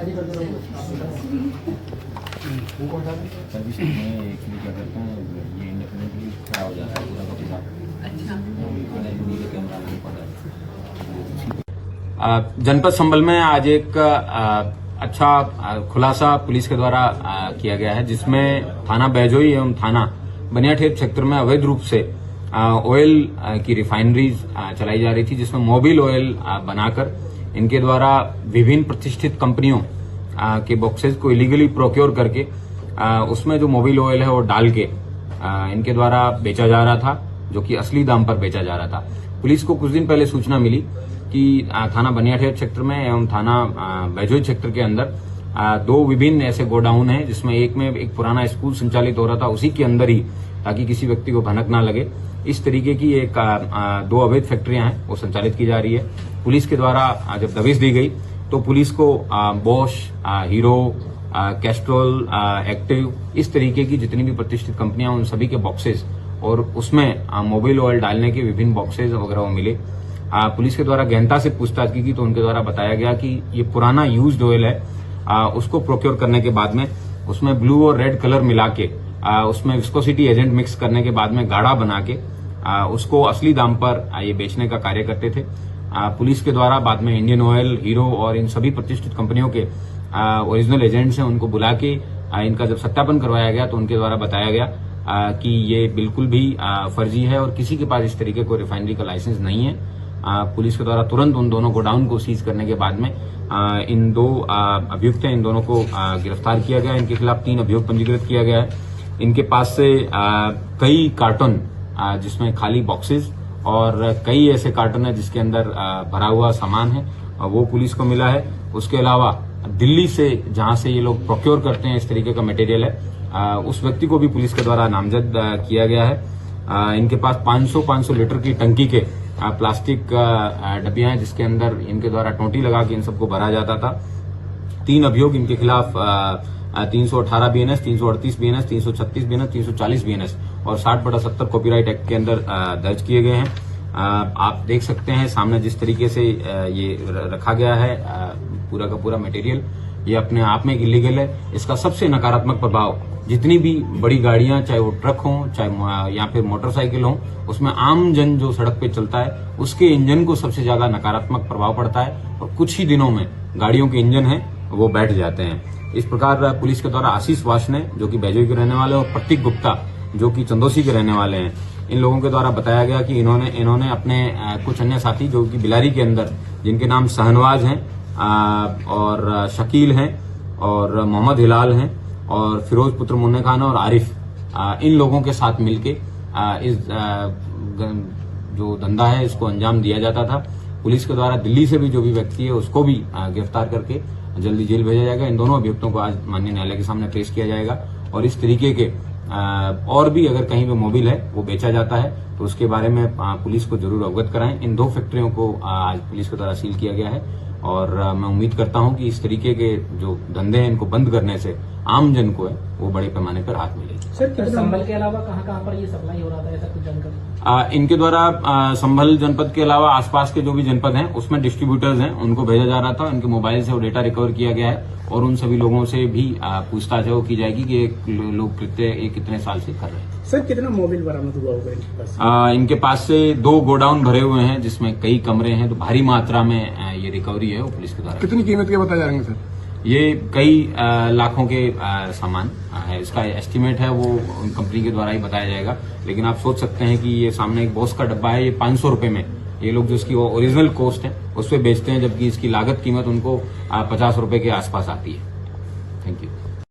Service में actually क्या करते हैं, ये इंडिपेंडेंटली खड़ा हो जाता है पूरा का पूरा। अच्छा, नीले कैमरा नहीं पड़ा। जनपद संभल में आज एक अच्छा खुलासा पुलिस के द्वारा किया गया है, जिसमें थाना बैजोई एवं थाना बनियाठेर क्षेत्र में अवैध रूप से ऑयल की रिफाइनरीज चलाई जा रही थी, जिसमें मोबिल ऑयल बनाकर इनके द्वारा विभिन्न प्रतिष्ठित कंपनियों के बॉक्सेस को इलीगली प्रोक्योर करके उसमें जो मोबिल ऑयल है वो डाल के इनके द्वारा बेचा जा रहा था, जो कि असली दाम पर बेचा जा रहा था। पुलिस को कुछ दिन पहले सूचना मिली कि थाना बनियाठेर क्षेत्र में एवं थाना बैजोई क्षेत्र के अंदर दो विभिन्न ऐसे गोडाउन हैं, जिसमें एक में एक पुराना स्कूल संचालित हो रहा था, उसी के अंदर ही, ताकि किसी व्यक्ति को भनक ना लगे, इस तरीके की एक दो अवैध फैक्ट्रियां हैं वो संचालित की जा रही है। पुलिस के द्वारा जब दबिश दी गई तो पुलिस को बॉश, हीरो, कैस्ट्रोल, एक्टिव, इस तरीके की जितनी भी प्रतिष्ठित कंपनियां, उन सभी के बॉक्सेस और उसमें मोबिल ऑयल डालने के विभिन्न बॉक्सेस वगैरह वो मिले। पुलिस के द्वारा गहनता से पूछताछ की तो उनके द्वारा बताया गया कि ये पुराना यूज्ड ऑयल है, उसको प्रोक्योर करने के बाद में उसमें ब्लू और रेड कलर मिला के उसमें विस्कोसिटी एजेंट मिक्स करने के बाद में गाढ़ा बना के उसको असली दाम पर ये बेचने का कार्य करते थे। पुलिस के द्वारा बाद में इंडियन ऑयल, हीरो और इन सभी प्रतिष्ठित कंपनियों के ओरिजिनल एजेंट्स हैं, उनको बुला के इनका जब सत्यापन करवाया गया तो उनके द्वारा बताया गया कि ये बिल्कुल भी फर्जी है और किसी के पास इस तरीके को रिफाइनरी का लाइसेंस नहीं है। पुलिस के द्वारा तुरंत उन दोनों गोडाउन को सीज करने के बाद में इन दो अभियुक्त हैं, इन दोनों को गिरफ्तार किया गया। इनके खिलाफ 3 अभियोग पंजीकृत किया गया है। इनके पास से कई कार्टन जिसमें खाली बॉक्सेस और कई ऐसे कार्टन है जिसके अंदर भरा हुआ सामान है, वो पुलिस को मिला है। उसके अलावा दिल्ली से जहां से ये लोग प्रोक्योर करते हैं इस तरीके का मटेरियल है, उस व्यक्ति को भी पुलिस के द्वारा नामजद किया गया है। इनके पास 500 लीटर की टंकी के प्लास्टिक डब्बियां हैं, जिसके अंदर इनके द्वारा टोंटी लगा के इन सबको भरा जाता था। 3 अभियोग इनके खिलाफ 318 बीएनएस, 338 बीएनएस, 336 बीएनएस, 340 बीएनएस और 60/70 कॉपीराइट एक्ट के अंदर दर्ज किए गए हैं। आप देख सकते हैं सामने जिस तरीके से ये रखा गया है पूरा का पूरा मटेरियल, ये अपने आप में इलीगल है। इसका सबसे नकारात्मक प्रभाव जितनी भी बड़ी गाड़ियां, चाहे वो ट्रक हों, चाहे या फिर मोटरसाइकिल हों, उसमें आम जन जो सड़क पे चलता है उसके इंजन को सबसे ज्यादा नकारात्मक प्रभाव पड़ता है और कुछ ही दिनों में गाड़ियों के इंजन हैं वो बैठ जाते हैं। इस प्रकार पुलिस के द्वारा आशीष वासने, जो कि बैजोई के रहने वाले, और प्रतीक गुप्ता, जो कि चंदोसी के रहने वाले हैं, इन लोगों के द्वारा बताया गया कि इन्होंने अपने कुछ अन्य साथी, जो कि बिलारी के अंदर, जिनके नाम शहनवाज हैं और शकील हैं और मोहम्मद हिलाल हैं और फिरोज पुत्र मुन्ने खान और आरिफ, इन लोगों के साथ मिलके इस जो धंधा है इसको अंजाम दिया जाता था। पुलिस के द्वारा दिल्ली से भी जो भी व्यक्ति है उसको भी गिरफ्तार करके जल्दी जेल भेजा जाएगा। इन दोनों अभियुक्तों को आज माननीय न्यायालय के सामने पेश किया जाएगा और इस तरीके के और भी अगर कहीं पे मोबिल है वो बेचा जाता है तो उसके बारे में पुलिस को जरूर अवगत कराएं। इन 2 फैक्ट्रियों को आज पुलिस के द्वारा सील किया गया है और मैं उम्मीद करता हूं कि इस तरीके के जो धंधे हैं इनको बंद करने से आम जन को है वो बड़े पैमाने पर राहत मिलेगी। सर, संभल के अलावा कहां पर ये सप्लाई हो रहा था, ऐसा कुछ जानकारी? इनके द्वारा संभल जनपद के अलावा आसपास के जो भी जनपद हैं उसमें डिस्ट्रीब्यूटर्स हैं, उनको भेजा जा रहा था। इनके मोबाइल से वो डेटा रिकवर किया गया है और उन सभी लोगों से भी पूछताछ है वो की जाएगी कि लोग कितने साल से कर रहे हैं। सर, कितना मोबिल बरामद हुआ होगा इनके पास? इनके पास से 2 गोडाउन भरे हुए हैं जिसमें कई कमरे हैं, तो भारी मात्रा में ये रिकवरी है वो पुलिस के द्वारा। कितनी कीमत के बताए जाएंगे सर? ये कई लाखों के सामान है, इसका एस्टीमेट है वो कंपनी के द्वारा ही बताया जाएगा। लेकिन आप सोच सकते हैं कि ये सामने एक बॉस का डब्बा है, ये 500 रुपए में ये लोग जो इसकी ओरिजिनल कॉस्ट है उस पर बेचते हैं, जबकि इसकी लागत कीमत उनको 50 रुपए के आसपास आती है। Thank you.